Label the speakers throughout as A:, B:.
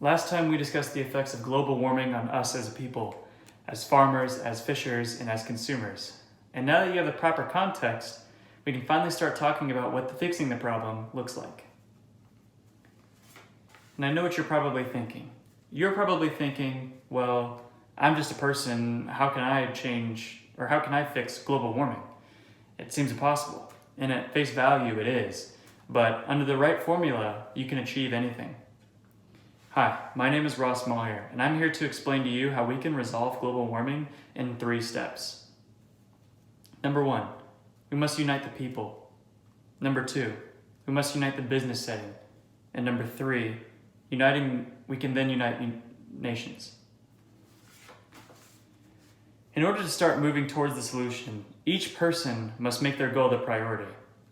A: Last time we discussed the effects of global warming on us as a people, as farmers, as fishers, and as consumers. And now that you have the proper context, we can finally start talking about what fixing the problem looks like. And I know what you're probably thinking. You're probably thinking, well, I'm just a person, how can I change, or how can I fix global warming? It seems impossible. And at face value, it is. But under the right formula, you can achieve anything. Hi, my name is Ross Moyer, and I'm here to explain to you how we can resolve global warming in 3 steps. Number 1, we must unite the people. Number 2, we must unite the business setting. And number 3, we can then unite nations. In order to start moving towards the solution, each person must make their goal the priority.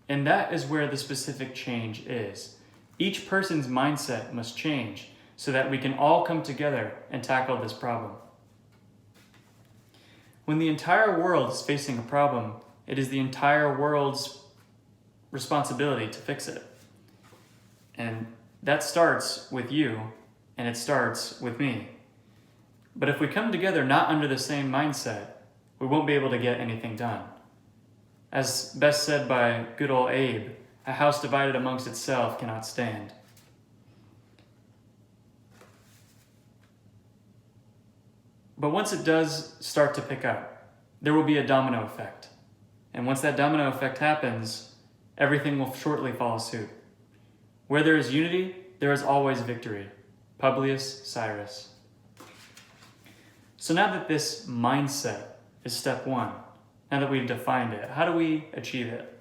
A: And that is where the specific change is. Each person's mindset must change so that we can all come together and tackle this problem. When the entire world is facing a problem, it is the entire world's responsibility to fix it. And that starts with you, and it starts with me. But if we come together not under the same mindset, we won't be able to get anything done. As best said by good old Abe, a house divided amongst itself cannot stand. But once it does start to pick up, there will be a domino effect. And once that domino effect happens, everything will shortly follow suit. Where there is unity, there is always victory. Publius Cyrus. So now that this mindset is step 1, now that we've defined it, how do we achieve it?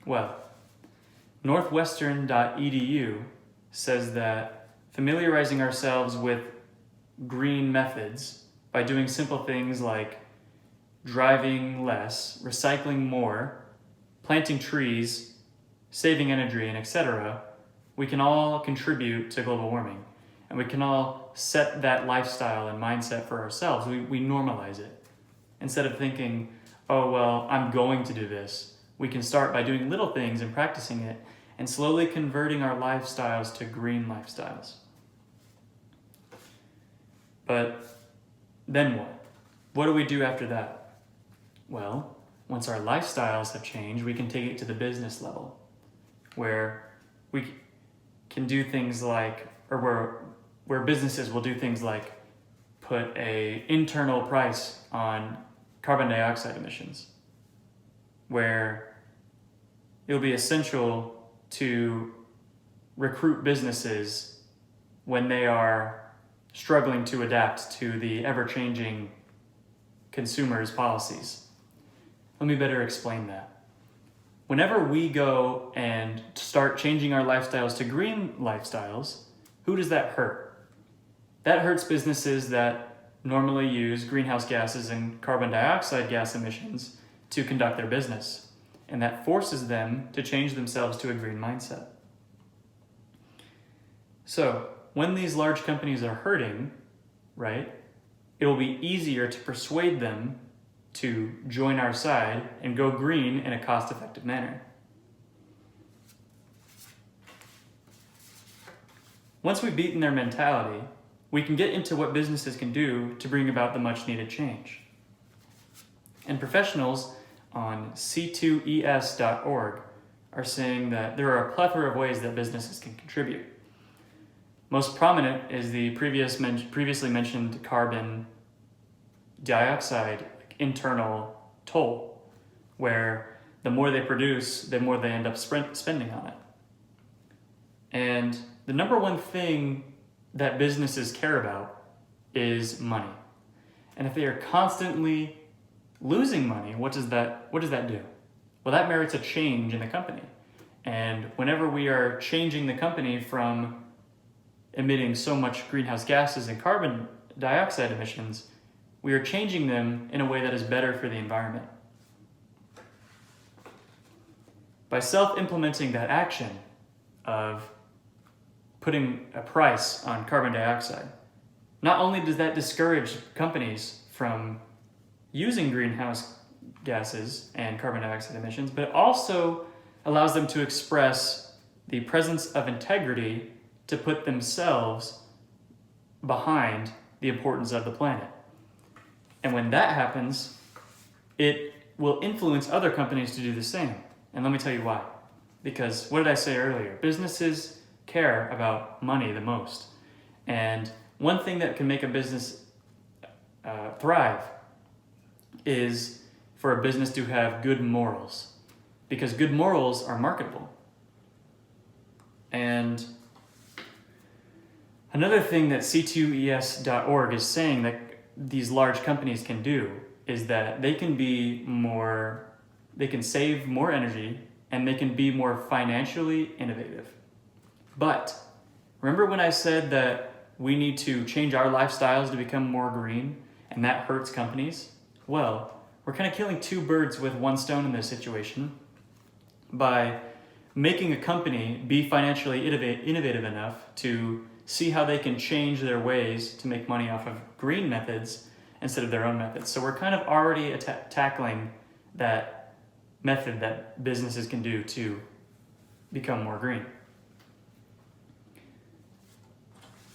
A: Well, northwestern.edu says that familiarizing ourselves with green methods by doing simple things like driving less, recycling more, planting trees, saving energy, and etc., we can all contribute to global warming. And we can all set that lifestyle and mindset for ourselves. We normalize it. Instead of thinking, oh, well, I'm going to do this, we can start by doing little things and practicing it and slowly converting our lifestyles to green lifestyles. But then what? What do we do after that? Well, once our lifestyles have changed, we can take it to the business level, where we can do things like, or where businesses will do things like put an internal price on carbon dioxide emissions, where it'll be essential to recruit businesses when they are struggling to adapt to the ever-changing consumers' policies. Let me better explain that. Whenever we go and start changing our lifestyles to green lifestyles, who does that hurt? That hurts businesses that normally use greenhouse gases and carbon dioxide gas emissions to conduct their business, and that forces them to change themselves to a green mindset. So, when these large companies are hurting, right, it will be easier to persuade them to join our side and go green in a cost-effective manner. Once we've beaten their mentality, we can get into what businesses can do to bring about the much-needed change. And professionals on c2es.org are saying that there are a plethora of ways that businesses can contribute. Most prominent is the previously mentioned carbon dioxide internal toll, where the more they produce, the more they end up spending on it. And the number one thing that businesses care about is money. And if they are constantly losing money, what does that do? Well, that merits a change in the company. And whenever we are changing the company from emitting so much greenhouse gases and carbon dioxide emissions, we are changing them in a way that is better for the environment. By self-implementing that action of putting a price on carbon dioxide, not only does that discourage companies from using greenhouse gases and carbon dioxide emissions, but it also allows them to express the presence of integrity to put themselves behind the importance of the planet. And when that happens, it will influence other companies to do the same. And let me tell you why. Because what did I say earlier? Businesses care about money the most. And one thing that can make a business thrive is for a business to have good morals. Because good morals are marketable. And another thing that c2es.org is saying that these large companies can do is that they can save more energy and they can be more financially innovative. But remember when I said that we need to change our lifestyles to become more green and that hurts companies? Well, we're kind of killing two birds with one stone in this situation by making a company be financially innovative enough to see how they can change their ways to make money off of green methods instead of their own methods. So we're kind of already tackling that method that businesses can do to become more green.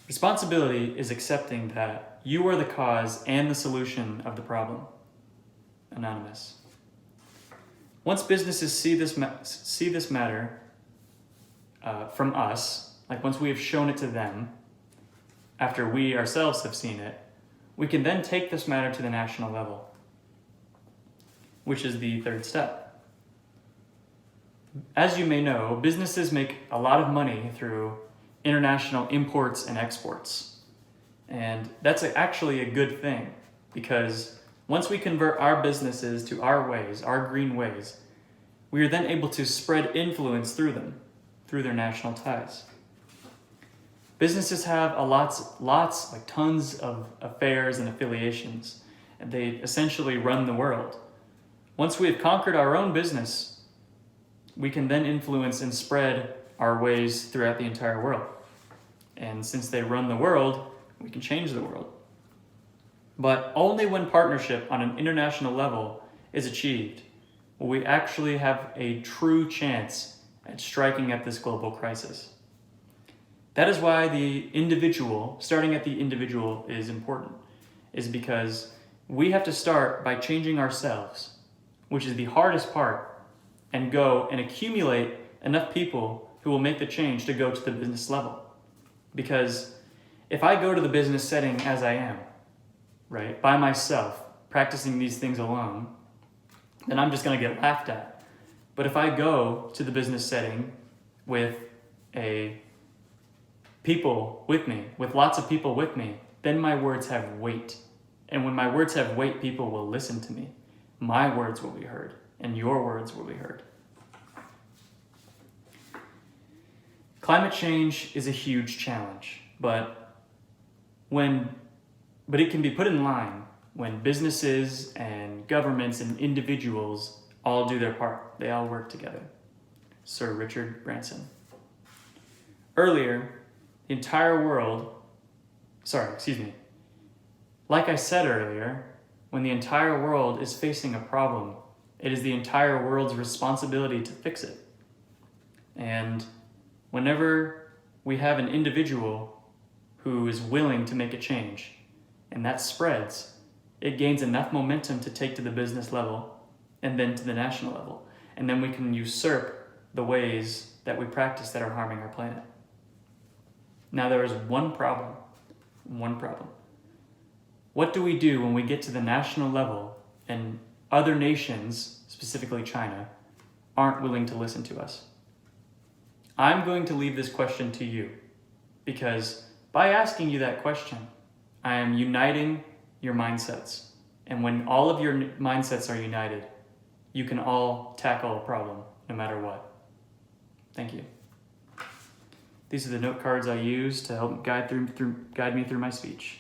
A: Responsibility is accepting that you are the cause and the solution of the problem. Anonymous. Once businesses see this matter from us, like once we have shown it to them, after we ourselves have seen it, we can then take this matter to the national level, which is the third step. As you may know, businesses make a lot of money through international imports and exports. And that's actually a good thing, because once we convert our businesses to our ways, our green ways, we are then able to spread influence through them, through their national ties. Businesses have like tons of affairs and affiliations, and they essentially run the world. Once we have conquered our own business, we can then influence and spread our ways throughout the entire world. And since they run the world, we can change the world. But only when partnership on an international level is achieved will we actually have a true chance at striking at this global crisis. That is why the individual, starting at the individual, is important, is because we have to start by changing ourselves, which is the hardest part, and go and accumulate enough people who will make the change to go to the business level. Because if I go to the business setting as I am, right, by myself, practicing these things alone, then I'm just going to get laughed at. But if I go to the business setting with people with me, with lots of people with me, then my words have weight. And when my words have weight, people will listen to me. My words will be heard, and your words will be heard. Climate change is a huge challenge, but it can be put in line when businesses and governments and individuals all do their part. They all work together. Sir Richard Branson. Earlier, the entire world, like I said earlier, when the entire world is facing a problem, it is the entire world's responsibility to fix it. And whenever we have an individual who is willing to make a change, and that spreads, it gains enough momentum to take to the business level and then to the national level. And then we can usurp the ways that we practice that are harming our planet. Now there is one problem. What do we do when we get to the national level and other nations, specifically China, aren't willing to listen to us? I'm going to leave this question to you, because by asking you that question, I am uniting your mindsets. And when all of your mindsets are united, you can all tackle a problem, no matter what. Thank you. These are the note cards I use to help guide me through my speech.